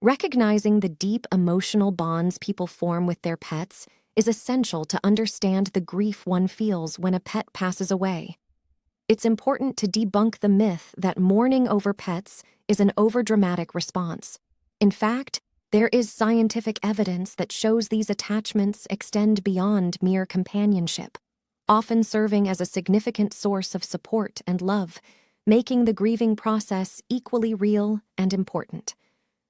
Recognizing the deep emotional bonds people form with their pets is essential to understand the grief one feels when a pet passes away. It's important to debunk the myth that mourning over pets is an overdramatic response. In fact, there is scientific evidence that shows these attachments extend beyond mere companionship, often serving as a significant source of support and love, making the grieving process equally real and important.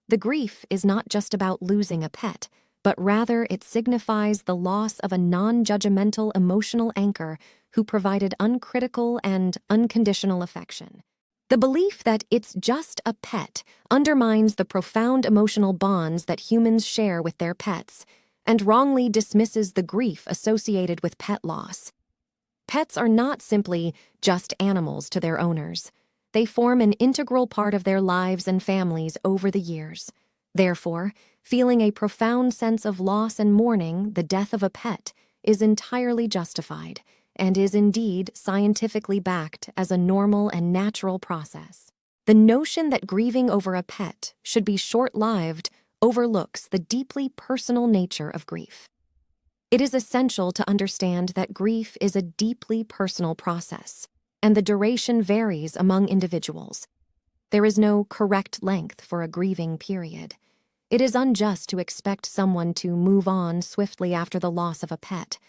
The grief is not just about losing a pet, but rather it signifies the loss of a non-judgmental emotional anchor who provided uncritical and unconditional affection. The belief that it's just a pet undermines the profound emotional bonds that humans share with their pets and wrongly dismisses the grief associated with pet loss. Pets are not simply just animals to their owners. They form an integral part of their lives and families over the years. Therefore, feeling a profound sense of loss and mourning the death of a pet is entirely justified and is indeed scientifically backed as a normal and natural process. The notion that grieving over a pet should be short-lived overlooks the deeply personal nature of grief. It is essential to understand that grief is a deeply personal process, and the duration varies among individuals. There is no correct length for a grieving period. It is unjust to expect someone to move on swiftly after the loss of a pet.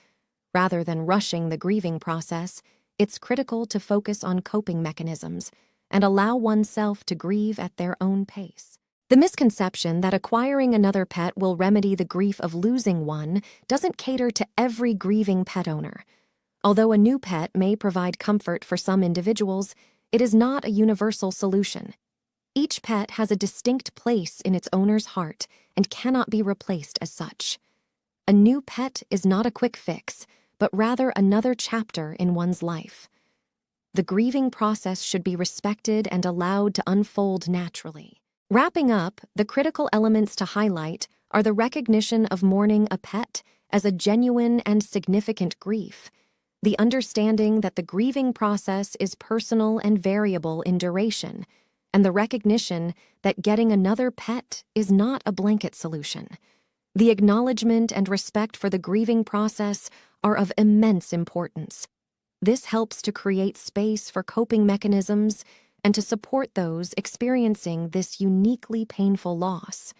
Rather than rushing the grieving process, it's critical to focus on coping mechanisms and allow oneself to grieve at their own pace. The misconception that acquiring another pet will remedy the grief of losing one doesn't cater to every grieving pet owner. Although a new pet may provide comfort for some individuals, it is not a universal solution. Each pet has a distinct place in its owner's heart and cannot be replaced as such. A new pet is not a quick fix, but rather another chapter in one's life. The grieving process should be respected and allowed to unfold naturally. Wrapping up, the critical elements to highlight are the recognition of mourning a pet as a genuine and significant grief, the understanding that the grieving process is personal and variable in duration, and the recognition that getting another pet is not a blanket solution. The acknowledgement and respect for the grieving process are of immense importance. This helps to create space for coping mechanisms and to support those experiencing this uniquely painful loss.